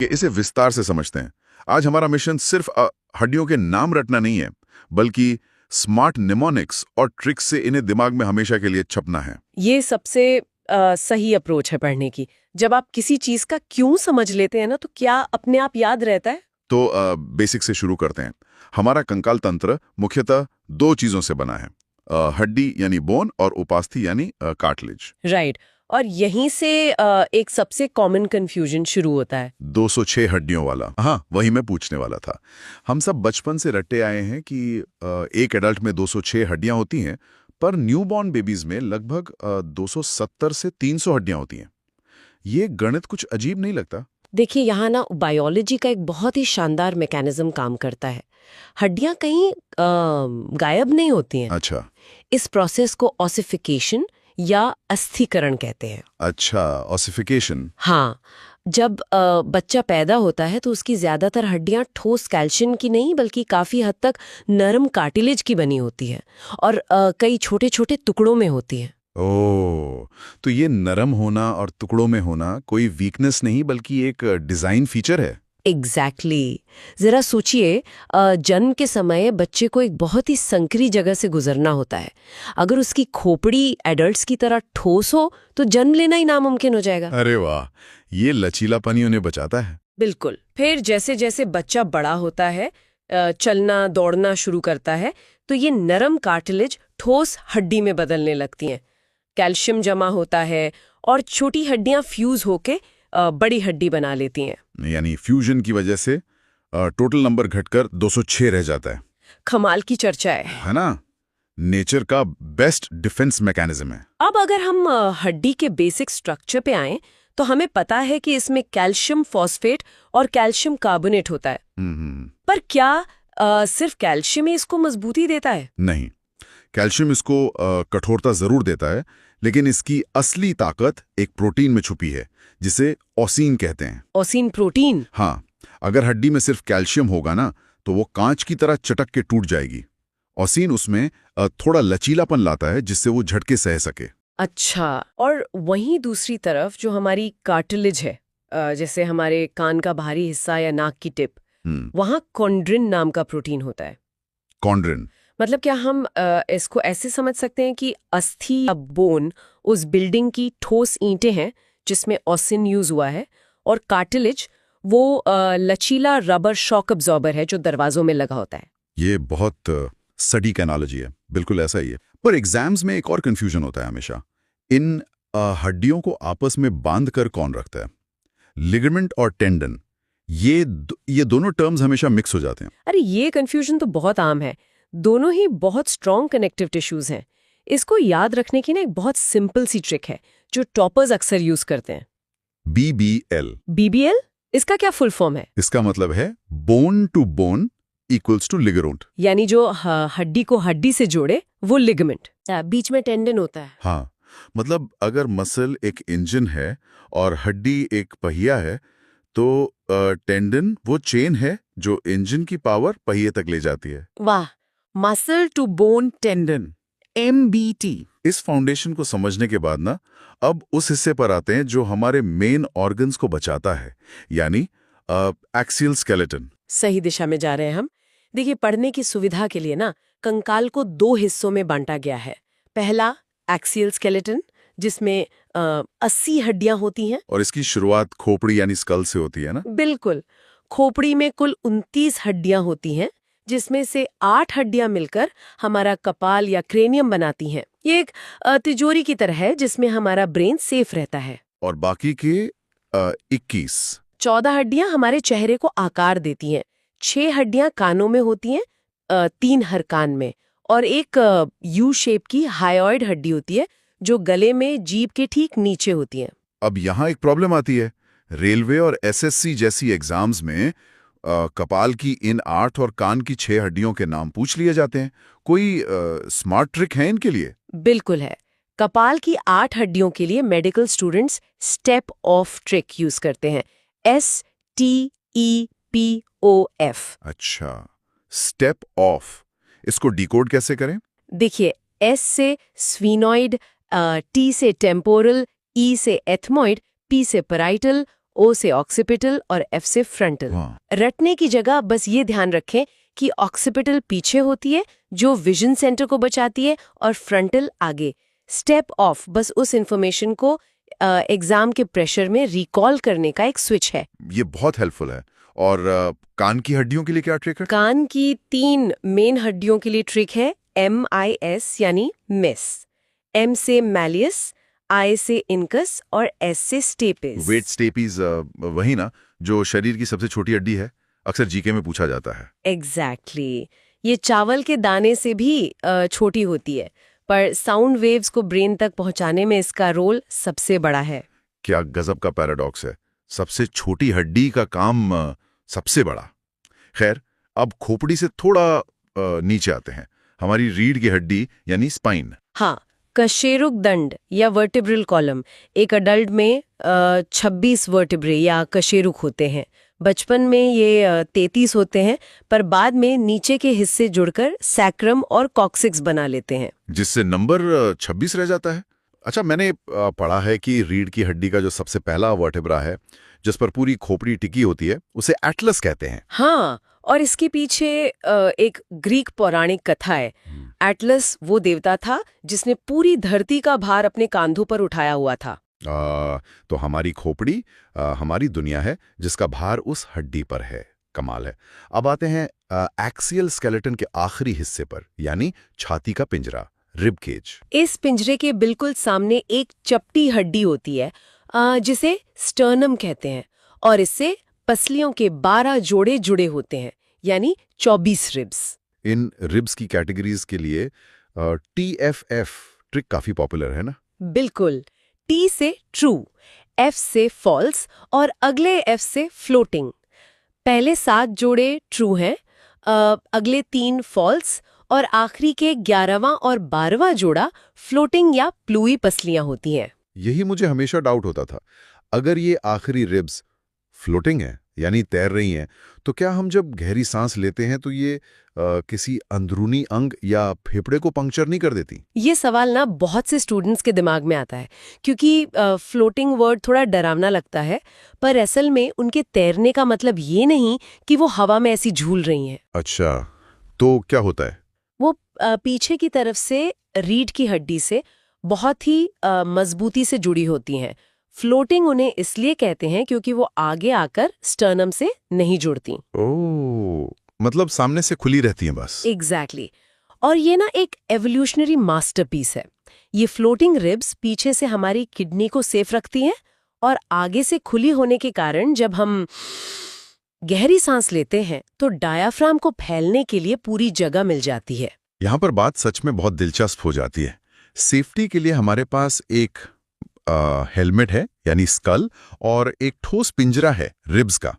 कि इसे विस्तार से समझते हैं। आज हमारा मिशन सिर्फ हड्डियों के नाम रटना नहीं है, बल्कि स्मार्ट निमोनिक्स और ट्रिक्स से इन्हें दिमाग में हमेशा के लिए छपना है। ये सबसे सही अप्रोच है पढ़ने की। जब आप किसी चीज का क्यों समझ लेते हैं ना, तो क्या अपने आप याद रहता है। तो बेसिक से शुरू करते हैं। हमारा कंकाल तंत्र मुख्यतः दो चीजों से बना है, हड्डी यानी बोन और उपास्थि यानी कार्टिलेज। राइट। और यहीं से एक सबसे कॉमन कंफ्यूजन शुरू होता है। 206 हड्डियों वाला, हाँ वही मैं पूछने वाला था। हम सब बचपन से रट्टे आए हैं कि एक एडल्ट में 206 हड्डियां होती हैं, पर न्यूबॉर्न बेबीज में लगभग 270 से 300 हड्डियां होती हैं। ये गणित कुछ अजीब नहीं लगता? देखिए, यहाँ ना बायोलॉजी का एक बहुत ही शानदार मैकेनिज्म काम करता है। हड्डियां कहीं गायब नहीं होती हैं। अच्छा। इस प्रोसेस को ऑसिफिकेशन या अस्थिकरण कहते हैं। अच्छा, ऑसिफिकेशन। हाँ, जब बच्चा पैदा होता है तो उसकी ज्यादातर हड्डियां ठोस कैल्शियम की नहीं बल्कि काफी हद तक नरम कार्टिलेज की बनी होती है और कई छोटे छोटे टुकड़ों में होती है। ओह, तो ये नरम होना और टुकड़ों में होना कोई वीकनेस नहीं बल्कि एक डिजाइन फीचर है। एग्जैक्टली जरा सोचिए, जन्म के समय बच्चे को एक बहुत ही संकरी जगह से गुजरना होता है। अगर उसकी खोपड़ी एडल्ट्स की तरह ठोस हो तो जन्म लेना ही नामुमकिन हो जाएगा। अरे वाह, ये लचीलापन ही उन्हें बचाता है। बिल्कुल। फिर जैसे जैसे बच्चा बड़ा होता है, चलना दौड़ना शुरू करता है, तो ये नरम कार्टिलेज ठोस हड्डी में बदलने लगती हैं। कैल्शियम जमा होता है और छोटी हड्डियां फ्यूज होके बड़ी हड्डी बना लेती हैं। यानी फ्यूजन की वजह से टोटल नंबर घटकर 206 रह जाता है। कमाल की चर्चा है ना? नेचर का बेस्ट डिफेंस मैकेनिज्म है। अब अगर हम हड्डी के बेसिक स्ट्रक्चर पे आएं, तो हमें पता है कि इसमें कैल्शियम फॉस्फेट और कैल्शियम कार्बोनेट होता है। पर क्या सिर्फ कैल्शियम ही इसको मजबूती देता है? नहीं, कैल्शियम इसको कठोरता जरूर देता है, लेकिन इसकी असली ताकत एक प्रोटीन में छुपी है जिसे ओसीन कहते हैं। Ossein protein? हाँ, अगर हड्डी में सिर्फ कैल्शियम होगा ना, तो वो कांच की तरह चटक के टूट जाएगी। ओसीन उसमें थोड़ा लचीलापन लाता है जिससे वो झटके सह सके। अच्छा, और वहीं दूसरी तरफ जो हमारी कार्टिलेज है, जैसे हमारे कान का बाहरी हिस्सा या नाक की टिप, वहाँ कॉन्ड्रिन नाम का प्रोटीन होता है। कॉन्ड्रिन मतलब क्या हम इसको ऐसे समझ सकते हैं कि अस्थि या बोन उस बिल्डिंग की ठोस ईंटें हैं जिसमें ओसिन यूज हुआ है, और कार्टिलेज वो लचीला रबर शॉक अब्जॉर्बर है जो दरवाजों में लगा होता है। ये बहुत सटीक एनालॉजी है, बिल्कुल ऐसा ही है। पर एग्जाम्स में एक और कंफ्यूजन होता है हमेशा, इन हड्डियों को आपस में बांध कर कौन रखता है? लिगामेंट और टेंडन, ये दोनों टर्म्स हमेशा मिक्स हो जाते हैं। अरे ये कंफ्यूजन तो बहुत आम है। दोनों ही बहुत स्ट्रॉन्ग कनेक्टिव टिश्यूज हैं। इसको याद रखने की ना एक बहुत सिंपल सी ट्रिक है जो टॉपर्स अक्सर यूज करते हैं। BBL। BBL? इसका क्या फुल फॉर्म है? इसका मतलब है bone to bone equals to ligament. यानी जो हड्डी को हड्डी से जोड़े वो लिगामेंट, बीच में टेंडन होता है। हाँ, मतलब अगर मसल एक इंजन है और हड्डी एक पहिया है, तो टेंडन वो चेन है जो इंजन की पावर पहिए तक ले जाती है। वाह, muscle to bone tendon, MBT। इस फाउंडेशन को समझने के बाद ना, अब उस हिस्से पर आते हैं जो हमारे मेन ऑर्गन्स को बचाता है, यानी एक्सियल स्केलेटन। सही दिशा में जा रहे हैं हम। देखिए, पढ़ने की सुविधा के लिए ना कंकाल को दो हिस्सों में बांटा गया है। पहला एक्सियल स्केलेटन, जिसमें 80 हड्डियां होती हैं, और इसकी शुरुआत खोपड़ी यानी स्कल से होती है ना? बिल्कुल। खोपड़ी में कुल 29 हड्डियां होती हैं, जिसमें से 8 हड्डियां मिलकर हमारा कपाल या क्रेनियम बनाती हैं। ये एक तिजोरी की तरह है जिसमें हमारा ब्रेन सेफ रहता है। और बाकी के 21 14 हड्डियां हमारे चेहरे को आकार देती हैं। 6 हड्डियां कानों में होती हैं, 3 हर कान में, और एक यू शेप की हायोइड हड्डी होती है जो गले में जीभ के ठीक नीचे होती है। अब यहाँ एक प्रॉब्लम आती है। रेलवे और SSC जैसी एग्जाम्स में कपाल की इन 8 और कान की 6 हड्डियों के नाम पूछ लिए जाते हैं। कोई स्मार्ट ट्रिक है इनके लिए? बिल्कुल है। कपाल की 8 हड्डियों के लिए medical students step of trick use करते हैं। STEPOF। अच्छा, स्टेप ऑफ। इसको डिकोड कैसे करें? देखिए, S से स्फीनॉइड, T से टेम्पोरल, E से एथमॉइड, P से पैराइटल O से ऑक्सीपिटल और F से फ्रंटल। हाँ। रटने की जगह बस ये ध्यान रखें कि ऑक्सीपिटल पीछे होती है जो विजन सेंटर को बचाती है और फ्रंटल आगे। स्टेप ऑफ बस उस इंफॉर्मेशन को एग्जाम के प्रेशर में रिकॉल करने का एक स्विच है। ये बहुत हेल्पफुल है। और कान की हड्डियों के लिए क्या ट्रिक है? कान की 3 मेन हड्डियों के लिए ट्रिक है MIS यानी मिस। M से मैलियस, I से इनकस और S से स्टेपिस। वेट स्टेपीज वही ना जो शरीर की सबसे छोटी हड्डी है, अक्सर जीके में पूछा जाता है। एग्जैक्टली ये चावल के दाने से भी छोटी होती है, पर साउंड वेव्स को ब्रेन तक पहुंचाने में इसका रोल सबसे बड़ा है। क्या गजब का पैराडॉक्स है, सबसे छोटी हड्डी का काम सबसे बड़ा। खैर, अब खोपड़ी से थोड़ा नीचे आते हैं, हमारी रीढ़ की हड्डी यानी स्पाइन। हाँ, कशेरुक दंड या वर्टिब्रल कॉलम। एक अडल्ट में 26 वर्टिब्रे या कशेरुक होते हैं। बचपन में ये 33 होते हैं, पर बाद में नीचे के हिस्से जुड़कर सैक्रम और कॉक्सिक्स बना लेते हैं, जिससे नंबर 26 रह जाता है। अच्छा, मैंने पढ़ा है कि रीढ़ की हड्डी का जो सबसे पहला वर्टेब्रा है, जिस पर पूरी खोपड़ी टिकी होती है, उसे एटलस कहते हैं। हाँ, और इसके पीछे एक ग्रीक पौराणिक कथा है। एटलस वो देवता था जिसने पूरी धरती का भार अपने कांधों पर उठाया हुआ था। तो हमारी खोपड़ी हमारी दुनिया है जिसका भार उस हड्डी पर है। कमाल है। अब आते हैं एक्सियल स्केलेटन के आखिरी हिस्से पर, यानी छाती का पिंजरा, रिब केज। इस पिंजरे के बिल्कुल सामने एक चपटी हड्डी होती है जिसे स्टर्नम कहते हैं, और इससे पसलियों के 12 जोड़े जुड़े होते हैं, यानी 24 रिब्स। इन रिब्स की कैटेगरीज के लिए TFF ट्रिक काफी पॉपुलर है ना? बिल्कुल। T से ट्रू, F से फॉल्स और अगले F से फ्लोटिंग। पहले 7 जोड़े ट्रू हैं, अगले 3 फॉल्स और आखिरी के 11वां और 12वां जोड़ा फ्लोटिंग या प्लूई पसलियां होती हैं। यही मुझे हमेशा डाउट होता था। अगर ये आखिरी रिब्स फ्लोटिंग है यानी तैर रही हैं, तो क्या हम जब गहरी सांस लेते हैं तो ये किसी अंदरूनी अंग या फेफड़े को पंक्चर नहीं कर देती? ये सवाल ना बहुत से स्टूडेंट्स के दिमाग में आता है, क्योंकि फ्लोटिंग वर्ड थोड़ा डरावना लगता है, पर असल में उनके तैरने का मतलब ये नहीं कि वो हवा में ऐसी झूल रही हैं। अच्छा, तो क्या होता है? वो पीछे की तरफ से रीढ़ की हड्डी से बहुत ही मजबूती से जुड़ी होती हैं। फ्लोटिंग उन्हें इसलिए कहते हैं क्योंकि वो आगे आकर स्टर्नम से नहीं जुड़ती। ओह, मतलब सामने से खुली रहती हैं बस। एग्जैक्टली। और ये ना एक एवोल्यूशनरी मास्टरपीस है। ये फ्लोटिंग रिब्स पीछे से हमारी किडनी को सेफ रखती हैं, और आगे से खुली होने के कारण जब हम गहरी सांस लेते हैं तो डायाफ्राम को फैलने के लिए पूरी जगह मिल जाती है। यहाँ पर बात सच में बहुत दिलचस्प हो जाती है। सेफ्टी के लिए हमारे पास एक हेलमेट है यानी स्कल, और एक ठोस पिंजरा है रिब्स का,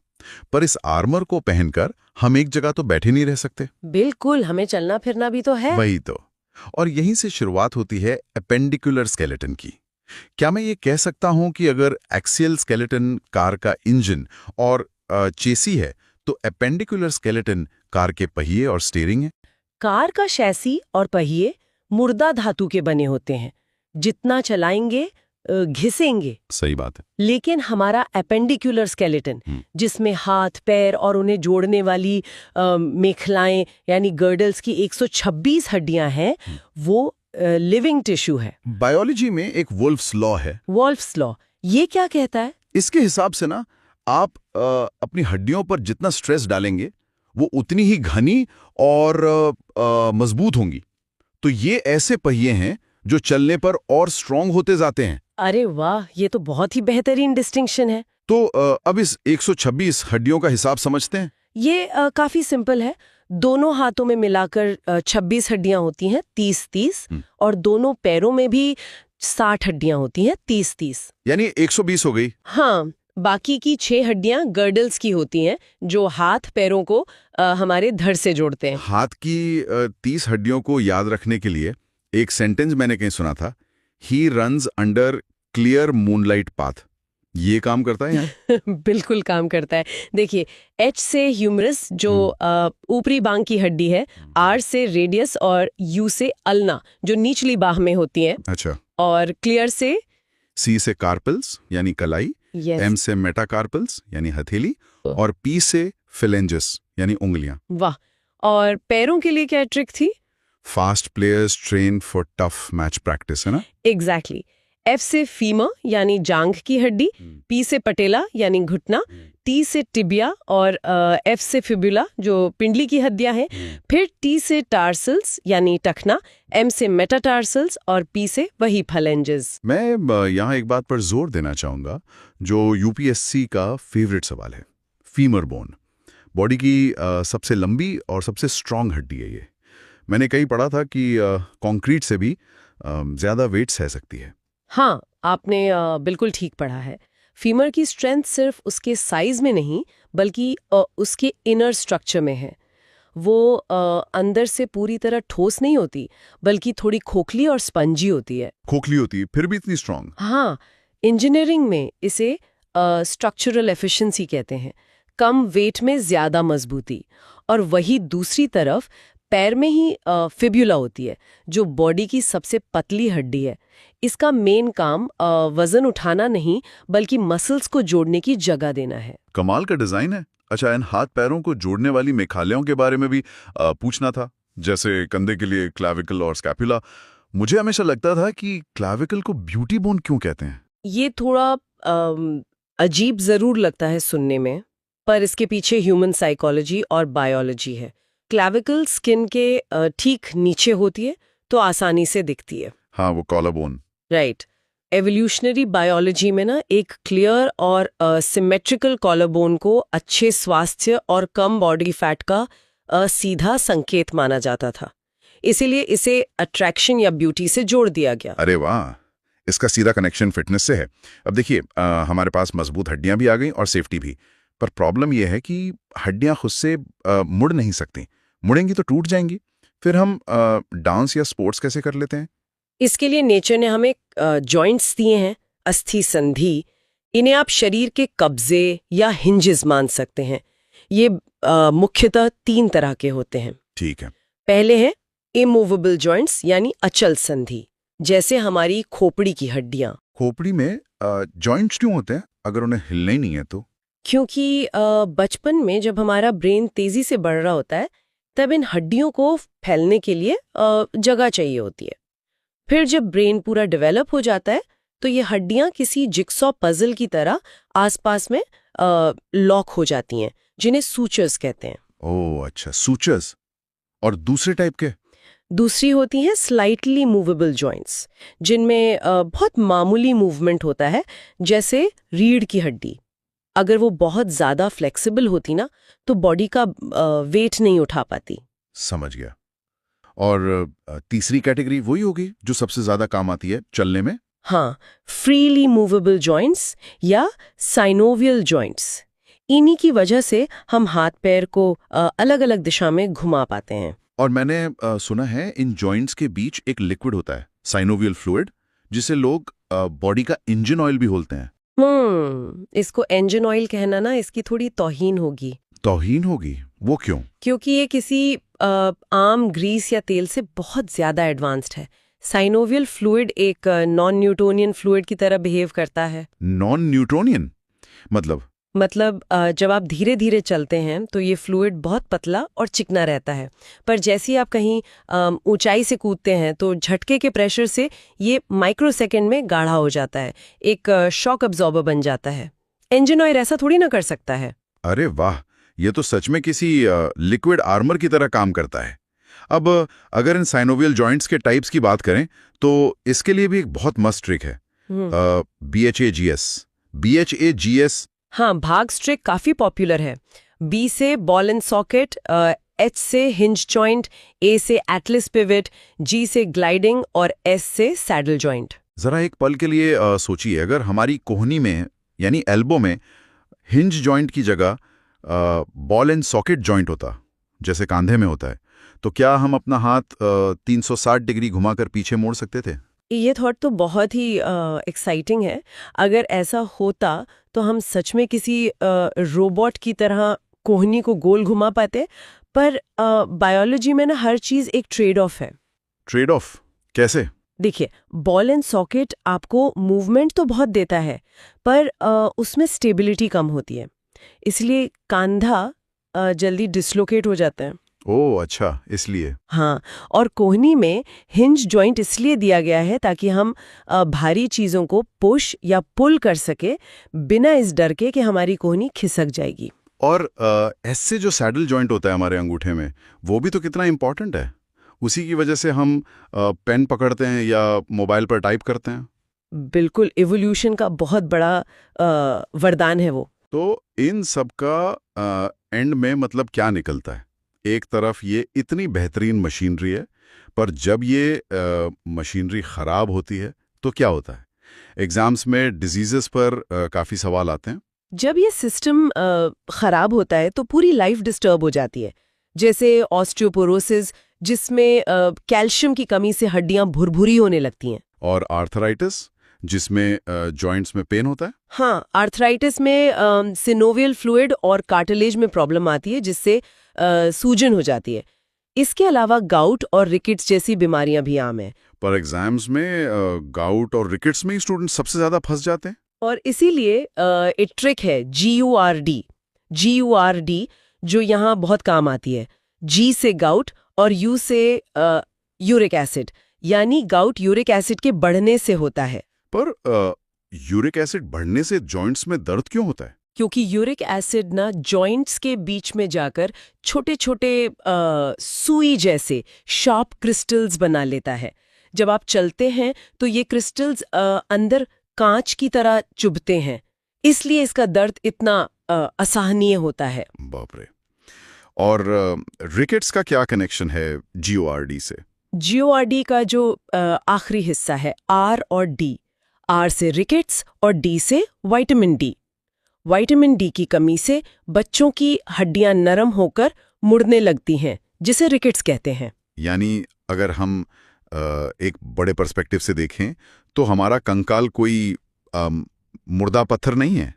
पर इस आर्मर को पहनकर हम एक जगह तो बैठे नहीं रह सकते। बिल्कुल, हमें चलना फिरना भी तो है। वही तो। और यहीं से शुरुआत होती है एपेंडिकुलर स्केलेटन की। क्या मैं ये कह सकता हूं कि अगर एक्सियल स्केलेटन कार का इंजन और चेसी है, तो एपेंडिकुलर स्केलेटन कार के पहिए और स्टीयरिंग है? कार का शैसी और पहिए मुर्दा धातु के बने होते हैं, जितना चलाएंगे घिसेंगे। सही बात है। लेकिन हमारा एपेंडिकुलर स्केलेटन, जिसमें हाथ पैर और उन्हें जोड़ने वाली मेखलाएं यानी गर्डल्स की 126 हड्डियां हैं, वो लिविंग टिश्यू है। बायोलॉजी में एक वुल्फ्स लॉ है। वॉल्फ्स लॉ ये क्या कहता है? इसके हिसाब से ना, आप अपनी हड्डियों पर जितना स्ट्रेस डालेंगे वो उतनी ही घनी और मजबूत होंगी। तो ये ऐसे पहिए हैं जो चलने पर और स्ट्रांग होते जाते हैं। अरे वाह, ये तो बहुत ही बेहतरीन डिस्टिंक्शन है। तो अब इस 126 हड्डियों का हिसाब समझते हैं। ये काफी सिंपल है। दोनों हाथों में मिलाकर 26 हड्डियां होती हैं, 30-30, और दोनों पैरों में भी 60 हड्डियां होती हैं, 30-30, यानी 120 हो गई। हाँ, बाकी की 6 हड्डियां गर्डल्स की होती हैं, जो हाथ पैरों को हमारे धड़ से जोड़ते हैं। हाथ की 30 हड्डियों को याद रखने के लिए एक सेंटेंस मैंने कहीं सुना था, he runs under clear moonlight path. ये काम करता है यहाँ? बिल्कुल काम करता है। देखिए, H से ह्यूमरस जो ऊपरी बांह की हड्डी है, R से रेडियस और U से अल्ना जो निचली बाह में होती है, अच्छा। और क्लियर से C से कार्पल्स यानी कलाई, यस। एम से मेटाकार्पल्स यानी हथेली और पी से फिलेंजस यानी उंगलियां। वाह। और पैरों के लिए क्या ट्रिक थी? Fast players train for tough match practice, है ना? एग्जैक्टली। एफ से फीमर यानी जांघ की हड्डी, पी से पटेला यानी घुटना, टी से टिबिया और एफ से फिबुला जो पिंडली की हड्डियां हैं, फिर टी से टार्सल्स यानी टखना, एम से मेटाटार्सल्स और पी से वही फलेंजेस। मैं यहाँ एक बात पर जोर देना चाहूँगा जो यूपीएससी का फेवरेट सवाल है, फीमर बोन। बॉडी की सबसे लंबी और सबसे स्ट्रांग हड्डी है ये। मैंने कहीं पढ़ा था कि कंक्रीट से भी ज़्यादा वेट सह सकती है। हाँ, आपने बिल्कुल ठीक पढ़ा है। फीमर की स्ट्रेंथ सिर्फ उसके साइज में नहीं बल्कि उसके इनर स्ट्रक्चर में है। वो अंदर से पूरी तरह ठोस नहीं होती बल्कि थोड़ी खोखली और स्पंजी होती है। खोखली होती फिर भी इतनी स्ट्रांग? हाँ, इंजीनियरिंग में इसे स्ट्रक्चरल एफिशिएंसी कहते हैं, कम वेट में ज्यादा मजबूती। और वही दूसरी तरफ पैर में ही फिब्यूला होती है जो बॉडी की सबसे पतली हड्डी है। इसका मेन काम वजन उठाना नहीं बल्कि मसल्स को जोड़ने की जगह देना है। कमाल का डिजाइन है। अच्छा, इन हाथ पैरों को जोड़ने वाली मेखालियों के बारे में भी पूछना था, जैसे कंधे के लिए क्लैविकल और स्कैपुला। मुझे हमेशा लगता था कि क्लैविकल को ब्यूटी बोन क्यों कहते हैं? ये थोड़ा अजीब जरूर लगता है सुनने में, पर इसके पीछे ह्यूमन साइकोलॉजी और बायोलॉजी है। क्लैविकल स्किन के ठीक नीचे होती है तो आसानी से दिखती है। हाँ, वो collar bone. Right. Evolutionary biology में ना एक क्लियर और सिमेट्रिकल कॉलर बोन को अच्छे स्वास्थ्य और कम बॉडी फैट का सीधा संकेत माना जाता था। इसीलिए इसे अट्रैक्शन या ब्यूटी से जोड़ दिया गया। अरे वाह, इसका सीधा कनेक्शन फिटनेस से है। अब देखिए, हमारे पास मजबूत हड्डियां भी आ गई और सेफ्टी भी, पर प्रॉब्लम यह है कि हड्डियां खुद से मुड़ नहीं सकती। मुड़ेंगी तो टूट जाएंगी। फिर हम डांस या स्पोर्ट्स कैसे कर लेते हैं? इसके लिए नेचर ने हमें जॉइंट्स दिए हैं, अस्थि संधि। इन्हें आप शरीर के कब्जे या हिंजेस मान सकते हैं। ये मुख्यतः 3 तरह के होते हैं। ठीक है। पहले है इमूवेबल जॉइंट्स यानी अचल संधि, जैसे हमारी खोपड़ी की हड्डियां। खोपड़ी में जॉइंट्स क्यों होते हैं अगर उन्हें हिलना ही नहीं है तो? क्योंकि बचपन में जब हमारा ब्रेन तेजी से बढ़ रहा होता है तब इन हड्डियों को फैलने के लिए जगह चाहिए होती है। फिर जब ब्रेन पूरा डेवलप हो जाता है तो ये हड्डियां किसी जिक्सॉ पजल की तरह आसपास में लॉक हो जाती हैं, जिन्हें सूचर्स कहते हैं। ओह अच्छा, सूचर्स। और दूसरे टाइप के? दूसरी होती हैं स्लाइटली मूवेबल जॉइंट्स, जिनमें बहुत मामूली मूवमेंट होता है, जैसे रीढ़ की हड्डी। अगर वो बहुत ज्यादा फ्लेक्सिबल होती ना तो बॉडी का वेट नहीं उठा पाती। समझ गया। और तीसरी कैटेगरी वही होगी जो सबसे ज्यादा काम आती है चलने में? हाँ, फ्रीली मूवेबल जॉइंट्स या साइनोवियल जॉइंट्स। इन्हीं की वजह से हम हाथ पैर को अलग अलग दिशा में घुमा पाते हैं। और मैंने सुना है इन जॉइंट्स के बीच एक लिक्विड होता है, साइनोवियल फ्लूइड, जिसे लोग बॉडी का इंजन ऑयल भी बोलते हैं। इसको इंजन ऑयल कहना ना इसकी थोड़ी तौहीन होगी। तौहीन होगी? वो क्यों? क्योंकि ये किसी आम ग्रीस या तेल से बहुत ज्यादा एडवांस्ड है। साइनोवियल फ्लूइड एक नॉन न्यूटोनियन फ्लूइड की तरह बिहेव करता है। नॉन न्यूटोनियन मतलब जब आप धीरे धीरे चलते हैं तो ये फ्लूइड बहुत पतला और चिकना रहता है, पर जैसे ही आप कहीं ऊंचाई से कूदते हैं तो झटके के प्रेशर से ये माइक्रोसेकंड में गाढ़ा हो जाता है, एक शॉक अब्जॉर्बर बन जाता है। इंजन ऑयल ऐसा थोड़ी ना कर सकता है। अरे वाह, ये तो सच में किसी लिक्विड आर्मर की तरह काम करता है। अब अगर इन साइनोवियल जॉइंट्स के टाइप्स की बात करें तो इसके लिए भी एक बहुत मस्त ट्रिक है, BHAGS। हाँ, भाग स्ट्रिक काफी पॉपुलर है। बी से बॉल एंड सॉकेट, एच से हिंज जॉइंट, ए से एटलिस पिवट, जी से ग्लाइडिंग और एस से सैडल जॉइंट। जरा एक पल के लिए सोचिए, अगर हमारी कोहनी में यानी एल्बो में हिंज जॉइंट की जगह बॉल एंड सॉकेट जॉइंट होता, जैसे कांधे में होता है, तो क्या हम अपना हाथ 360 डिग्री घुमाकर पीछे मोड़ सकते थे? ये थॉट तो बहुत ही एक्साइटिंग है। अगर ऐसा होता तो हम सच में किसी रोबोट की तरह कोहनी को गोल घुमा पाते। पर बायोलॉजी में ना हर चीज एक ट्रेड ऑफ है। ट्रेड ऑफ कैसे? देखिए, बॉल एंड सॉकेट आपको मूवमेंट तो बहुत देता है, पर उसमें स्टेबिलिटी कम होती है, इसलिए कंधा जल्दी डिसलोकेट हो जाता है। ओह अच्छा, इसलिए। हाँ, और कोहनी में हिंज जॉइंट इसलिए दिया गया है ताकि हम भारी चीज़ों को पुश या पुल कर सके बिना इस डर के कि हमारी कोहनी खिसक जाएगी। और ऐसे जो सैडल जॉइंट होता है हमारे अंगूठे में, वो भी तो कितना इम्पोर्टेंट है। उसी की वजह से हम पेन पकड़ते हैं या मोबाइल पर टाइप करते हैं। बिल्कुल, इवोल्यूशन का बहुत बड़ा वरदान है वो। तो इन सब का एंड में मतलब क्या निकलता है? एक तरफ ये इतनी बेहतरीन मशीनरी है, पर जब ये मशीनरी खराब होती है तो क्या होता है? एग्जाम्स में डिजीजेस पर काफ़ी सवाल आते हैं। जब ये सिस्टम खराब होता है तो पूरी लाइफ डिस्टर्ब हो जाती है, जैसे ऑस्टियोपोरोसिस, जिसमें कैल्शियम की कमी से हड्डियां भुरभुरी होने लगती हैं। और आर्थराइटिस, जिसमें जॉइंट्स में पेन होता है। हाँ, आर्थराइटिस में सिनोवियल फ्लूइड और कार्टिलेज में प्रॉब्लम आती है, जिससे सूजन हो जाती है। इसके अलावा गाउट और रिकेट्स जैसी बीमारियां भी आम हैं। पर एग्जाम्स में गाउट और रिकेट्स में ही स्टूडेंट्स सबसे ज़्यादा फंस जाते हैं। और इसीलिए एक ट्रिक है GURD, जो यहाँ बहुत काम आती है। G से गाउट और U से यूरिक एसिड, यानी गाउट यूरिक एसिड के बढ़ने से होता है। पर यूरिक एसिड बढ़ने से जॉइंट्स में दर्द क्यों होता है? क्योंकि यूरिक एसिड ना जॉइंट्स के बीच में जाकर छोटे छोटे सुई जैसे शार्प क्रिस्टल्स बना लेता है। जब आप चलते हैं तो ये क्रिस्टल्स अंदर कांच की तरह चुभते हैं, इसलिए इसका दर्द इतना असहनीय होता है। बाप रे। और रिकेट्स का क्या कनेक्शन है GORD से? GORD का जो आखिरी हिस्सा है R और D, R से रिकेट्स और D से विटामिन D। विटामिन डी की कमी से बच्चों की हड्डियां नरम होकर मुड़ने लगती हैं, जिसे रिकेट्स कहते हैं। यानी अगर हम एक बड़े पर्सपेक्टिव से देखें तो हमारा कंकाल कोई मुर्दा पत्थर नहीं है।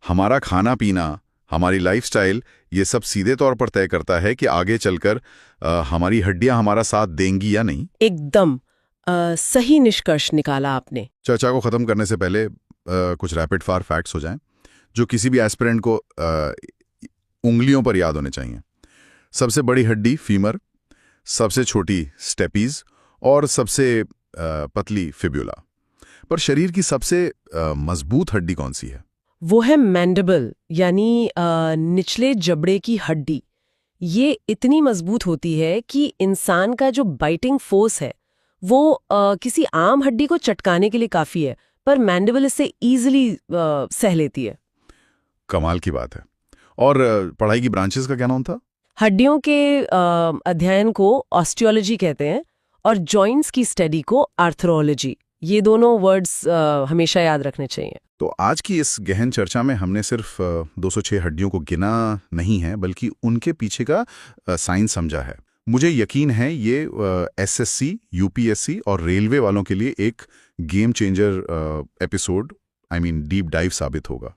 हमारा खाना पीना, हमारी लाइफस्टाइल, ये सब सीधे तौर पर तय करता है कि आगे चलकर हमारी हड्डियां हमारा साथ देंगी या नहीं। एकदम सही निष्कर्ष निकाला आपने। चर्चा को खत्म करने से पहले कुछ रैपिड फायर फैक्ट्स हो जाएं जो किसी भी एस्पिरेंट को उंगलियों पर याद होने चाहिए। सबसे बड़ी हड्डी फीमर, सबसे छोटी स्टेपीज और सबसे पतली फिब्यूला। पर शरीर की सबसे मजबूत हड्डी कौन सी है? वो है मैंडिबल, यानी निचले जबड़े की हड्डी। ये इतनी मजबूत होती है कि इंसान का जो बाइटिंग फोर्स है वो किसी आम हड्डी को चटकाने के लिए काफी है, पर मैंडिबल इससे इजीली सह लेती है। कमाल की बात है। और पढ़ाई की ब्रांचेस का क्या नाम था? हड्डियों के अध्ययन को ऑस्टियोलॉजी कहते हैं और जॉइंट्स की स्टडी को आर्थरोलॉजी। ये दोनों वर्ड्स हमेशा याद रखने चाहिए। तो आज की इस गहन चर्चा में हमने सिर्फ 206 हड्डियों को गिना नहीं है, बल्कि उनके पीछे का साइंस समझा है। मुझे यकीन है ये SSC, UPSC और रेलवे वालों के लिए एक game changer episode, deep dive साबित होगा।